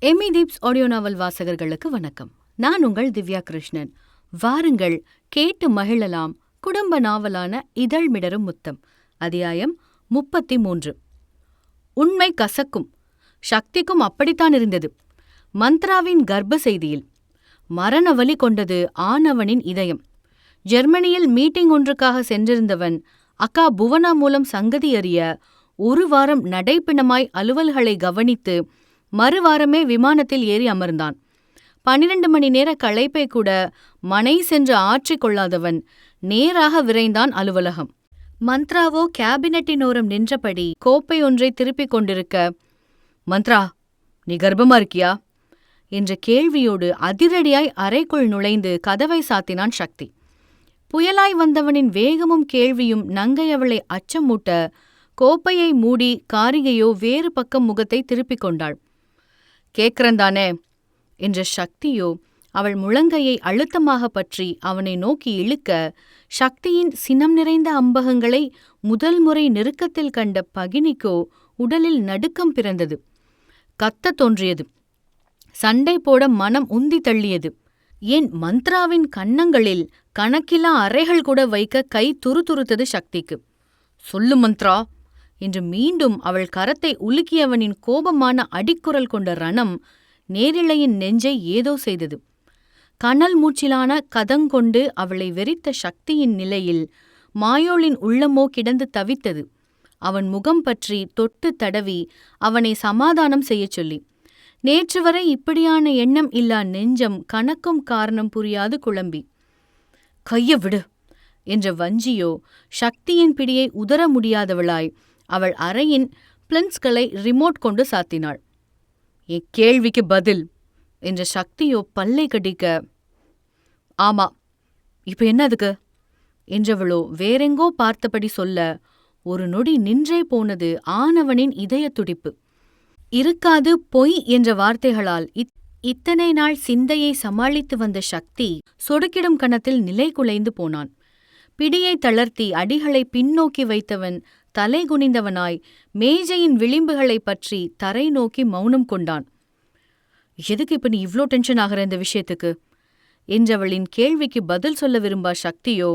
Emmy தீப்ஸ் audio நாவல் வாசகர்களுக்கு வணக்கம். நான் உங்கள் திவ்யா கிருஷ்ணன். வாருங்கள், கேட்டு மகிழலாம் குடும்ப நாவலான இதழ் மிடரும் முத்தம். அத்தியாயம் 33. உண்மை கசக்கும். சக்திக்கும் அப்படித்தான் இருந்தது. மந்த்ராவின் கர்ப்ப செய்தியில் மரண வலி கொண்டது ஆனவனின் இதயம். ஜெர்மனியில் மீட்டிங் ஒன்றுக்காக சென்றிருந்தவன் அக்கா புவனா மூலம் சங்கதி அறிய ஒரு வாரம் நடைப்பிணமாய் அலுவல்களை கவனித்து மறுவாரமே விமானத்தில் ஏறி அமர்ந்தான். 12 மணி நேர களைப்பை கூட மனை சென்று ஆற்றிக் கொள்ளாதவன் நேராக விரைந்தான் அலுவலகம். மந்த்ராவோ கேபினட்டினோரம் நின்றபடி கோப்பை ஒன்றை திருப்பிக் கொண்டிருக்க, மந்த்ரா, நீ கர்ப்பமா இருக்கியா என்ற கேள்வியோடு அதிரடியாய் அறைக்குள் நுழைந்து கதவை சாத்தினான் சக்தி. புயலாய் வந்தவனின் வேகமும் கேள்வியும் நங்கை அவளை அச்சமூட்ட கோப்பையை மூடி காரிகையோ வேறு பக்கம் முகத்தை திருப்பிக் கொண்டாள். கேட்கிறந்தானே என்ற சக்தியோ அவள் முழங்கையை அழுத்தமாக பற்றி அவனை நோக்கி இழுக்க, சக்தியின் சினம் நிறைந்த அம்பகங்களை முதல் முறை நெருக்கத்தில் கண்ட பகினிக்கோ உடலில் நடுக்கம் பிறந்தது. கத்த தோன்றியது. சண்டை போட மனம் உந்தி தள்ளியது. ஏன் மந்த்ராவின் கன்னங்களில் கணக்கிலா அறைகள் கூட வைக்க கை துருதுருத்தது சக்திக்கு. சொல்லு மந்த்ரா என்று மீண்டும் அவள் கரத்தை உலுக்கியவனின் கோபமான அடிக்குரல் கொண்ட ரணம் நேரிழையின் நெஞ்சை ஏதோ செய்தது. கனல் மூச்சிலான கதங்கொண்டு அவளை வெறித்த சக்தியின் நிலையில் மாயோளின் உள்ளமோ கிடந்து தவித்தது. அவன் முகம் பற்றி தொட்டு தடவி அவனை சமாதானம் செய்யச் சொல்லி, நேற்று வரை இப்படியான எண்ணம் இல்லா நெஞ்சம் கணக்கும் காரணம் புரியாது குழம்பி, கைய விடு என்ற வஞ்சியோ சக்தியின் பிடியை உதற முடியாதவளாய் அவள் அறையின் பிளின்ஸ்களை ரிமோட் கொண்டு சாத்தினாள். என் கேள்விக்கு பதில் என்ற சக்தியோ பல்லை கடிக்க, ஆமா, இப்ப என்ன அதுக்கு என்றவளோ வேறெங்கோ பார்த்தபடி சொல்ல, ஒரு நொடி நின்றே போனது ஆனவனின் இதய துடிப்பு. இருக்காது பொய் என்ற வார்த்தைகளால் இத்தனை நாள் சிந்தையை சமாளித்து வந்த சக்தி சொடுக்கிடும் கணத்தில் நிலை குலைந்து போனான். பிடியை தளர்த்தி அடிகளை பின்னோக்கி வைத்தவன் தலை குனிந்தவனாய் மேஜையின் விளிம்புகளை பற்றி தரை நோக்கி மௌனம் கொண்டான். எதுக்கு இப்ப நீ இவ்ளோ டென்ஷன் ஆகிற இந்த விஷயத்துக்கு என்றவளின் கேள்விக்கு பதில் சொல்ல விரும்பா சக்தியோ,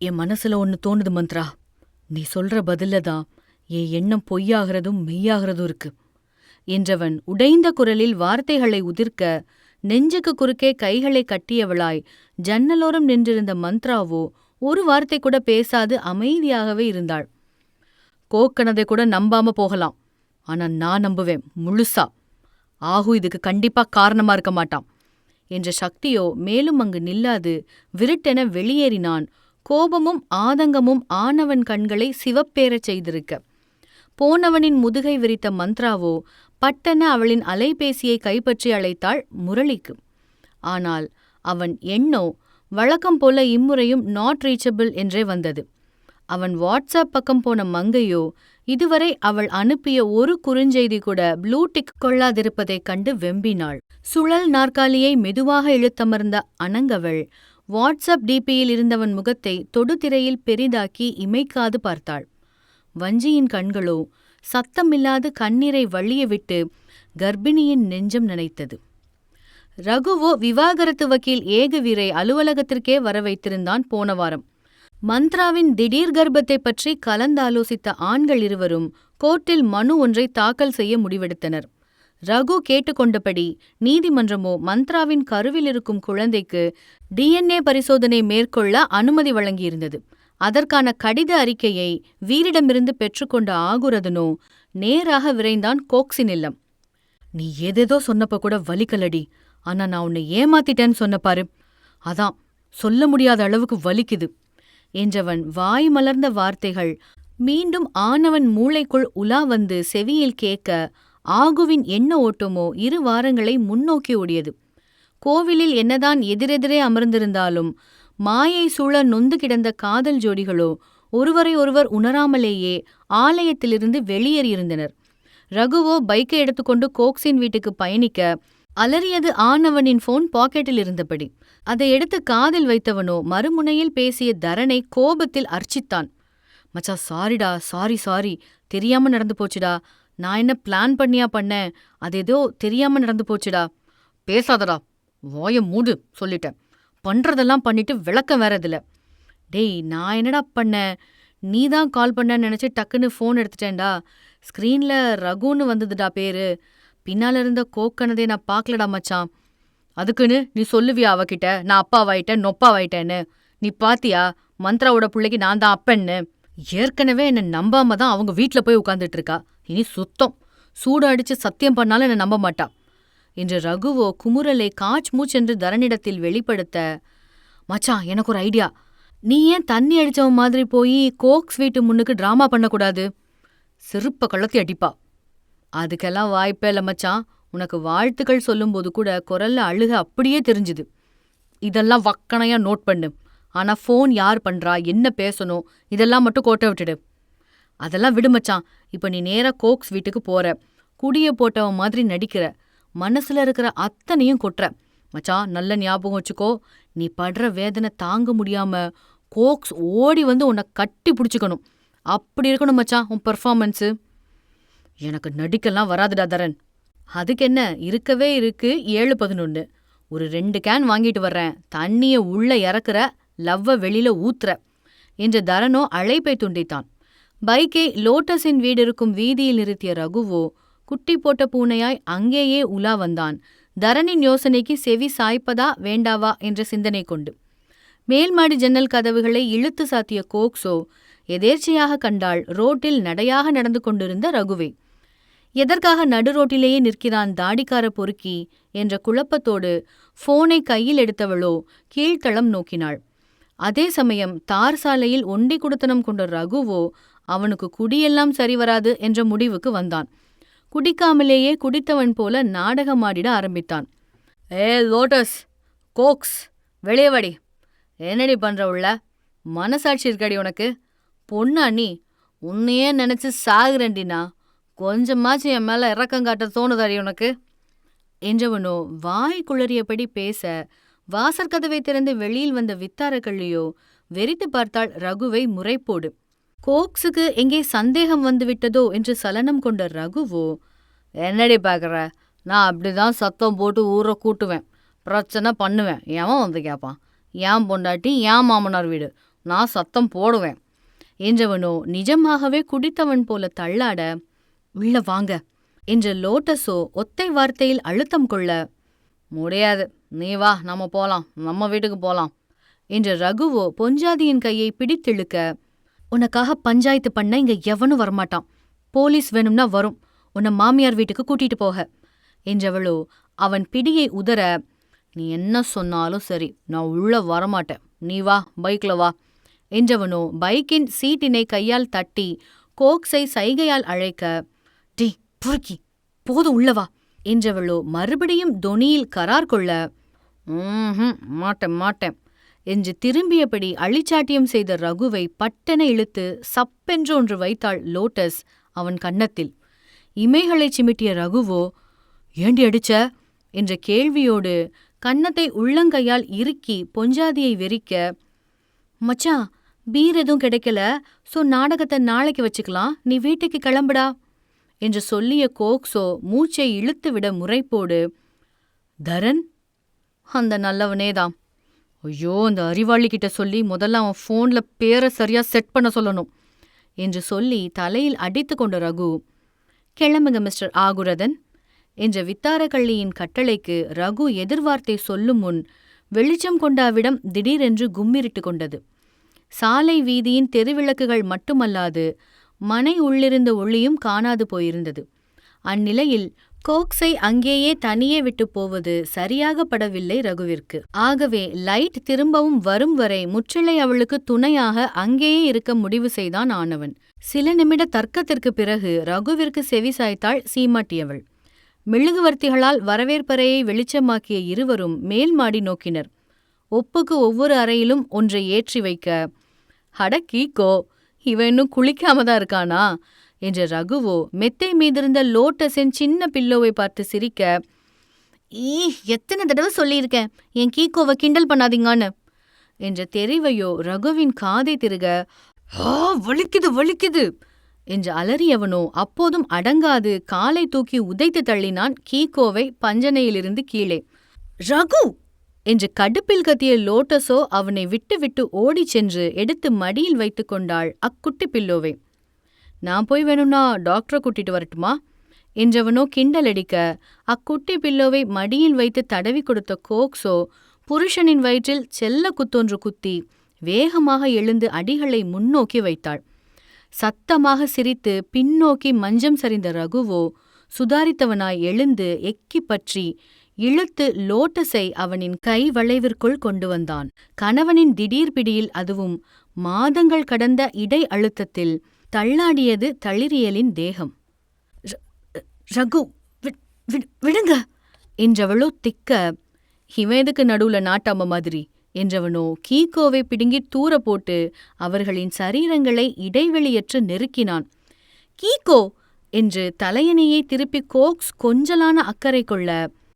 என் மனசுல ஒன்னு தோணுது மந்த்ரா, நீ சொல்ற பதில்லதான் என் எண்ணம் பொய்யாகிறதும் மெய்யாகிறதும் இருக்கு என்றவன் உடைந்த குரலில் வார்த்தைகளை உதிர்க்க, நெஞ்சுக்கு குறுக்கே கைகளை கட்டியவளாய் ஜன்னலோரம் நின்றிருந்த மந்த்ராவோ ஒரு வார்த்தை கூட பேசாது அமைதியாகவே இருந்தாள். கோக்கனதை கூட நம்பாம போகலாம், ஆனா நான் நம்புவேன் முழுசா. ஆகு இதுக்கு கண்டிப்பா காரணமா இருக்க மாட்டான் என்ற சக்தியோ மேலும் அங்கு நில்லாது விருட்டென வெளியேறினான். கோபமும் ஆதங்கமும் ஆனவன் கண்களை சிவப்பேறச் செய்திருக்க, போனவனின் முதுகை விரித்த மந்த்ராவோ பட்டென அவளின் அலைபேசியை கைப்பற்றி அழைத்தாள் முரளிக்கு. ஆனால் அவன் எண்ணோ வழக்கம் போல இம்முறையும் நாட் ரீச்சபிள் என்றே வந்தது. அவன் வாட்ஸ்அப் பக்கம் போன மங்கையோ இதுவரை அவள் அனுப்பிய ஒரு குறுஞ்செய்தி கூட ப்ளூடிக் கொள்ளாதிருப்பதைக் கண்டு வெம்பினாள். சுழல் நாற்காலியை மெதுவாக இழுத்தமர்ந்த அனங்கவள் வாட்ஸ்அப் டிபியில் இருந்தவன் முகத்தை தொடுதிரையில் பெரிதாக்கி இமைக்காது பார்த்தாள். வஞ்சியின் கண்களோ சத்தமில்லாது கண்ணீரை வழியவிட்டு கர்ப்பிணியின் நெஞ்சம் நனைத்தது. ரகுவோ விவாகரத்து வக்கீல் ஏகவீரை அலுவலகத்திற்கே வர வைத்திருந்தான் போன வாரம். மந்த்ராவின் திடீர் கர்ப்பத்தை பற்றி கலந்தாலோசித்த ஆண்கள் இருவரும் கோர்ட்டில் மனு ஒன்றை தாக்கல் செய்ய முடிவெடுத்தனர். ரகு கேட்டுக்கொண்டபடி நீதிமன்றமோ மந்த்ராவின் கருவில் இருக்கும் குழந்தைக்கு DNA பரிசோதனை மேற்கொள்ள அனுமதி வழங்கியிருந்தது. அதற்கான கடித அறிக்கையை வீரிடமிருந்து பெற்றுக்கொண்ட ஆகுரதனோ நேராக விரைந்தான் கோக்ஸின் இல்லம். நீ ஏதேதோ சொன்னப்ப கூட வலிக்கலடி, ஆனா நான் உன்னை ஏமாத்திட்டேன்னு சொன்ன பாரு, அதான் சொல்ல முடியாத அளவுக்கு வலிக்குது என்றவன் வாய் மலர்ந்த வார்த்தைகள் மீண்டும் ஆனவன் மூளைக்குள் உலா வந்து செவியில் கேட்க, ஆகுவின் எண்ண ஓட்டமோ 2 வாரங்களை முன்னோக்கி ஓடியது. கோவிலில் என்னதான் எதிரெதிரே அமர்ந்திருந்தாலும் மாயை சூழ நொந்து கிடந்த காதல் ஜோடிகளோ ஒருவரை ஒருவர் உணராமலேயே ஆலயத்திலிருந்து வெளியேறியிருந்தனர். ரகுவோ பைக்கை எடுத்துக்கொண்டு கோக்ஸின் வீட்டுக்கு பயணிக்க, அலறியது ஆனவனின் போன் பாக்கெட்டில் இருந்தபடி. அதை எடுத்து காதில் வைத்தவனோ மறுமுனையில் பேசிய தரனை கோபத்தில் அர்ச்சித்தான். மச்சா, சாரிடா, சாரி, தெரியாம நடந்து போச்சுடா நான் என்ன பிளான் பண்ணியா பண்ணேன்? அது ஏதோ தெரியாம நடந்து போச்சுடா. பேசாதடா, வாய மூடு சொல்லிட்டேன். பண்றதெல்லாம் பண்ணிட்டு விளக்கம் வேற இதுல. டேய், நான் என்னடா பண்ணேன்? நீதான் கால் பண்ணன்னு நினைச்சு டக்குன்னு ஃபோன் எடுத்துட்டேன்டா. ஸ்க்ரீன்ல ரகுன்னு வந்ததுடா பேரு. பின்னால இருந்த கோக்கனதே நான் பார்க்கலடா மச்சான். அதுக்குன்னு நீ சொல்லுவியா அவகிட்ட நான் அப்பாவாயிட்டேன் நொப்பாவாயிட்டேன்னு? நீ பாத்தியா மந்த்ராவோட பிள்ளைக்கு நான் தான் அப்பன்னு? ஏற்கனவே என்னை நம்பாம தான் அவங்க வீட்ல போய் உட்கார்ந்துட்டு இருக்கா. இனி சுத்தம் சூடு அடிச்சு சத்தியம் பண்ணாலும் என்னை நம்ப மாட்டா என்று ரகுவோ குமுறலை காச் மூச்சென்று தரனிடத்தில் வெளிப்படுத்த, மச்சான் எனக்கு ஒரு ஐடியா. நீ ஏன் தண்ணி அடிச்சவன் மாதிரி போய் கோக்ஸ் வீட்டு முன்னுக்கு டிராமா பண்ணக்கூடாது? செருப்ப கள்ளத்தி அடிப்பா. அதுக்கெல்லாம் வாய்ப்பே இல்ல மச்சான். உனக்கு வாழ்த்துக்கள் சொல்லும்போது கூட குரல்ல அழுக அப்படியே தெரிஞ்சுது. இதெல்லாம் வக்கணையா நோட் பண்ணு. ஆனா ஃபோன் யார் பண்றா, என்ன பேசணும், இதெல்லாம் மட்டும் கோட்டை விட்டுடு. அதெல்லாம் விடு மச்சான். இப்ப நீ நேரா கோக்ஸ் வீட்டுக்கு போற. குடிய போட்டவன் மாதிரி நடிக்கிற. மனசுல இருக்கிற அத்தனையும் கொட்டுற. மச்சான் நல்ல ஞாபகம் வச்சுக்கோ. நீ படுற வேதனை தாங்க முடியாம கோக்ஸ் ஓடி வந்து உன்னை கட்டி பிடிச்சிக்கணும். அப்படி இருக்கணும் மச்சான் உன் பெர்ஃபார்மன்ஸு. எனக்கு நடிக்கலாம் வராதுடா தரன். அதுக்கென்ன, இருக்கவே இருக்கு 7:11. ஒரு 2 கேன் வாங்கிட்டு வர்றேன். தண்ணிய உள்ள இறக்குற, லவ்வ வெளியில ஊத்துற என்ற தரனோ அழைப்பை துண்டித்தான். பைக்கை லோட்டஸின் வீடிருக்கும் வீதியில் நிறுத்திய ரகுவோ குட்டி போட்ட பூனையாய் அங்கேயே உலா வந்தான். தரனின் யோசனைக்கு செவி சாய்ப்பதா வேண்டாவா என்ற சிந்தனை கொண்டு. மேல்மாடி ஜன்னல் கதவுகளை இழுத்து சாத்திய கோக்ஸோ எதேர்ச்சையாக கண்டாள் ரோட்டில் நடையாக நடந்து கொண்டிருந்த ரகுவை. எதற்காக நடு ரோட்டிலேயே நிற்கிறான் தாடிக்கார பொறுக்கி என்ற குழப்பத்தோடு போனை கையில் எடுத்தவளோ கீழ்த்தளம் நோக்கினாள். அதே சமயம் தார் சாலையில் ஒண்டி குடுத்தனம் கொண்ட ரகுவோ அவனுக்கு குடியெல்லாம் சரிவராது என்ற முடிவுக்கு வந்தான். குடிக்காமலேயே குடித்தவன் போல நாடகமாடிட ஆரம்பித்தான். ஏ லோட்டஸ், கோக்ஸ், வெளியவாடி. என்னடி பண்ற உள்ள? மனசாட்சி இருக்கடி உனக்கு? பொண்ணா நீ? உன்னையே நினைச்சு சாகுறேண்டினா. கொஞ்சமாச்சு என் மேல இறக்கங்காட்ட தோணுதாடி உனக்கு? என்றவனோ வாய் குளறியபடி பேச, வாசற்கதவை திறந்து வெளியில் வந்த வித்தாரக்கள்ளியோ வெறித்து பார்த்தாள் ரகுவை முறைப்போடு. கோக்ஸுக்கு எங்கே சந்தேகம் வந்து விட்டதோ என்று சலனம் கொண்ட ரகுவோ, என்னடி பார்க்குற? நான் அப்படிதான் சத்தம் போட்டு ஊரை கூட்டுவேன், பிரச்சனை பண்ணுவேன். எவன் வந்து கேட்பான்? ஏன் பொண்டாட்டி, ஏன் மாமனார் வீடு, நான் சத்தம் போடுவேன் என்றவனோ நிஜமாகவே குடித்தவன் போல தள்ளாட, உள்ள வாங்க என்ற லோட்டஸோ ஒத்தை வார்த்தையில் அழுத்தம் கொள்ள, முடியாது, நீ வா, நம்ம போலாம், நம்ம வீட்டுக்கு போலாம் என்ற ரகுவோ பொஞ்சாதியின் கையை பிடித்திழுக்க, உனக்காக பஞ்சாயத்து பண்ண இங்க எவனும் வரமாட்டான். போலீஸ் வேணும்னா வரும், உன்னை மாமியார் வீட்டுக்கு கூட்டிட்டு போக என்றவளோ அவன் பிடியை உதற, நீ என்ன சொன்னாலும் சரி, நான் உள்ள வரமாட்டேன், நீ வா, பைக்ல வா என்றவனோ பைக்கின் சீட்டினை கையால் தட்டி கோக்ஸை சைகையால் அழைக்க, டி புருக்கி, போதும் உள்ளவா என்றவளோ மறுபடியும் தொனியில் கரார் கொள்ள, மாட்டேன் மாட்டேன் என்று திரும்பியபடி அழிச்சாட்டியம் செய்த ரகுவை பட்டென இழுத்து சப்பென்று ஒன்று வைத்தாள் லோட்டஸ் அவன் கன்னத்தில். இமைகளை சிமிட்டிய ரகுவோ, ஏண்டி அடிச்ச என்ற கேள்வியோடு கன்னத்தை உள்ளங்கையால் இறுக்கி பொஞ்சாதியை வெறிக்க, மச்சான் பீர் எதுவும் கிடைக்கல, சோ நாடகத்தை நாளைக்கு வச்சுக்கலாம், நீ வீட்டுக்கு கிளம்புடா என்று சொல்லிய கோக்ஸோ மூச்சை இழுத்துவிட முறைப்போடு, தரன் அந்த நல்லவனேதான். ஐயோ, அந்த அறிவாளிகிட்ட சொல்லி முதல்ல அவன் ஃபோன்ல பேரை சரியா செட் பண்ண சொல்லணும் என்று சொல்லி தலையில் அடித்து கொண்ட ரகு, கிளம்புங்க மிஸ்டர் ஆகுரதன் என்ற வித்தாரக்கள்ளியின் கட்டளைக்கு ரகு எதிர்வார்த்தை சொல்லும் முன் வெளிச்சம் கொண்ட அவ்விடம் திடீரென்று கும்மிரிட்டு கொண்டது. சாலை வீதியின் தெருவிளக்குகள் மட்டுமல்லாது மனை உள்ளிருந்த ஒளியும் காணாது போயிருந்தது. அந்நிலையில் கோக்ஸை அங்கேயே தனியே விட்டு போவது சரியாக படவில்லை ரகுவிற்கு. ஆகவே லைட் திரும்பவும் வரும் வரை முற்றிலை அவளுக்கு துணையாக அங்கேயே இருக்க முடிவு செய்தான் ஆனவன். சில நிமிட தர்க்கத்திற்கு பிறகு ரகுவிற்கு செவி சாய்த்தாள் சீமாட்டியவள். மெழுகுவர்த்திகளால் வரவேற்பறையை வெளிச்சமாக்கிய இருவரும் மேல் மாடி நோக்கினர். ஒப்புக்கு ஒவ்வொரு அறையிலும் ஒன்றை ஏற்றி வைக்க, அட கீக்கோ, இவன் இன்னும் குளிக்காமதான் இருக்கானா என்ற ரகுவோ மெத்தை மீதிருந்த லோட்டஸின் சின்ன பில்லோவை பார்த்து சிரிக்க, எத்தனை தடவை சொல்லியிருக்கேன் என் கீக்கோவை கிண்டல் பண்ணாதீங்கன்னு என்ற தெரிவையோ ரகுவின் காதை திருக, வலிக்குது வலிக்குது என்று அலறியவனோ அப்போதும் அடங்காது காலை தூக்கி உதைத்து தள்ளினான் கீகோவை பஞ்சனையிலிருந்து கீழே. ரகு என்று கடுப்பில் கத்திய லோட்டஸோ அவனை விட்டு விட்டு ஓடிச் சென்று எடுத்து மடியில் வைத்து கொண்டாள் அக்குட்டி பில்லோவை. நான் போய் வேணும்னா டாக்டரை கூட்டிட்டு வரட்டுமா என்றவனோ கிண்டலடிக்க, அக்குட்டி பில்லோவை மடியில் வைத்து தடவி கொடுத்த கோக்ஸோ புருஷனின் வயிற்றில் செல்ல குத்தொன்று குத்தி வேகமாக எழுந்து அடிகளை முன்னோக்கி வைத்தாள். சத்தமாக சிரித்து பின்னோக்கி மஞ்சம் சரிந்த ரகுவோ சுதாரித்தவனாய் எழுந்து எக்கி பற்றி இழுத்து லோட்டஸை அவனின் கை வளைவிற்குள் கொண்டு வந்தான். கணவனின் திடீர் பிடியில், அதுவும் மாதங்கள் கடந்த இடை அழுத்தத்தில் தள்ளாடியது தளிரியலின் தேகம். ரகு, விடுங்க என்றவளோ திக்க, இவன் எதுக்கு நடுவுல நாட்டாம மாதிரி என்றவனோ கீகோவை பிடுங்கி தூர போட்டு அவர்களின் சரீரங்களை இடைவெளியற்று நெருக்கினான். கீகோ என்று தலையணையை திருப்பி கோக்ஸ் கொஞ்சலான அக்கறை கொள்ள,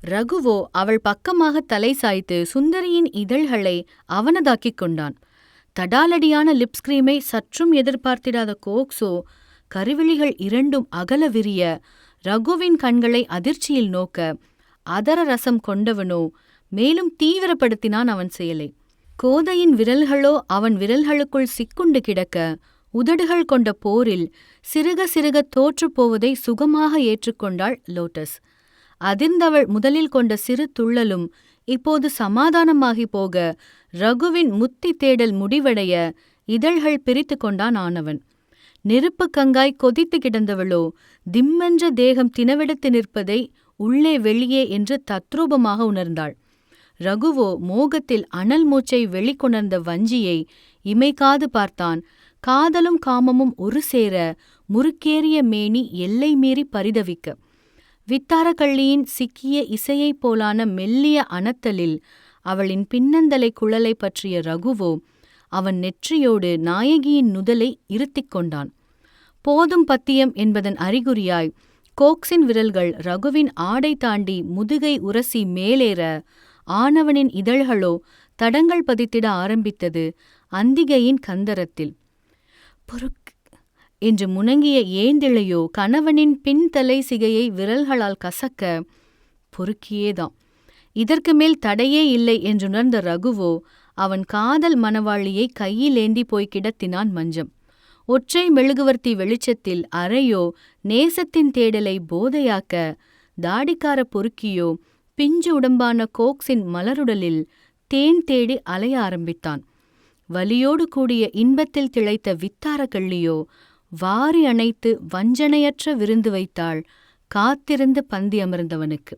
ரகுவோ அவள் பக்கமாக தலை சாய்த்து சுந்தரியின் இதழ்களை அவனதாக்கிக் கொண்டான். தடாலடியான லிப்ஸ்கிரீமை சற்றும் எதிர்பார்த்திடாத கோக்ஸோ கருவிழிகள் இரண்டும் அகல விரிய ரகுவின் கண்களை அதிர்ச்சியில் நோக்க, அதர ரசம் கொண்டவனோ மேலும் தீவிரப்படுத்தினான் அவன் செயலை. கோதையின் விரல்களோ அவன் விரல்களுக்குள் சிக்குண்டு கிடக்க, உதடுகள் கொண்ட போரில் சிறுக சிறுக தோற்றுப்போவதை சுகமாக ஏற்றுக்கொண்டாள் லோட்டஸ். அதிர்ந்தவள் முதலில் கொண்ட சிறு துள்ளலும் இப்போது சமாதானமாகி போக, ரகுவின் முத்தி தேடல் முடிவடைய இதழ்கள் பிரித்து கொண்டான் ஆனவன். நெருப்பு கங்காய் கொதித்து கிடந்தவளோ திம்மென்ற தேகம் தினவெடுத்து நிற்பதை உள்ளே வெளியே என்று தத்ரூபமாக உணர்ந்தாள். ரகுவோ மோகத்தில் அனல் மூச்சை வெளிக்கொணர்ந்த வஞ்சியை இமைக்காது பார்த்தான். காதலும் காமமும் ஒரு சேர முறுக்கேறிய மேனி எல்லை மீறி பரிதவிக்க, வித்தாரக்கள்ளியின் சிக்கிய இசையைப் போலான மெல்லிய அனத்தலில் அவளின் பின்னந்தலை குழலை பற்றிய ரகுவோ அவன் நெற்றியோடு நாயகியின் நுதலை இருத்திக் கொண்டான். போதும் பத்தியம் என்பதன் அறிகுறியாய் கோக்ஸின் விரல்கள் ரகுவின் ஆடை தாண்டி முதுகை உரசி மேலேற, ஆனவனின் இதழ்களோ தடங்கள் பதித்திட ஆரம்பித்தது அந்திகையின் கந்தரத்தில். பொறுக் என்று முனங்கிய ஏந்திழையோ கணவனின் பின்தலை சிகையை விரல்களால் கசக்க, பொறுக்கியேதான், இதற்கு மேல் தடையே இல்லை என்றுணர்ந்த ரகுவோ அவன் காதல் மணவாளியை கையிலேந்தி போய் கிடத்தினான் மஞ்சம். ஒற்றை மெழுகுவர்த்தி வெளிச்சத்தில் அறையோ நேசத்தின் தேடலை போதையாக்க, தாடிக்கார பொறுக்கியோ பிஞ்சு உடம்பான கோக்ஸின் மலருடலில் தேன் தேடி அலைய ஆரம்பித்தான். வலியோடு கூடிய இன்பத்தில் திளைத்த வித்தாரக்கள்ளியோ வாரி அணைத்து வஞ்சனையற்ற விருந்து வைத்தாள் காத்திருந்து பந்தி அமர்ந்தவனுக்கு.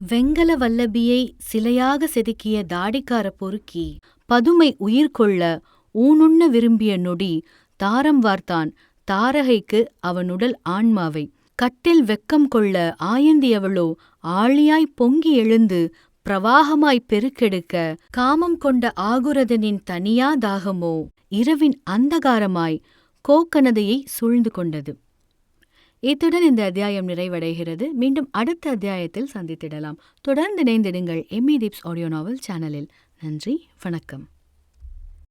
வெங்கல வல்லபியை சிலையாக செதுக்கிய தாடிக்கார பொறுக்கி பதுமை உயிர்கொள்ள ஊனுண்ண விரும்பிய நொடி தாரம் வார்த்தான் தாரகைக்கு அவனுடல் ஆன்மாவை. கட்டில் வெக்கம் கொள்ள ஆயந்தியவளோ ஆழியாய் பொங்கி எழுந்து பிரவாகமாய் பெருக்கெடுக்க, காமம் கொண்ட ஆகுரதனின் தனியா தாகமோ இரவின் அந்தகாரமாய் கோக்கனதையை சூழ்ந்து கொண்டது. இத்துடன் இந்த அத்தியாயம் நிறைவடைகிறது. மீண்டும் அடுத்த அத்தியாயத்தில் சந்தித்திடலாம். தொடர்ந்து இணைந்திடுங்கள் எம்மி தீப்ஸ் ஆடியோ நாவல் சேனலில். நன்றி, வணக்கம்.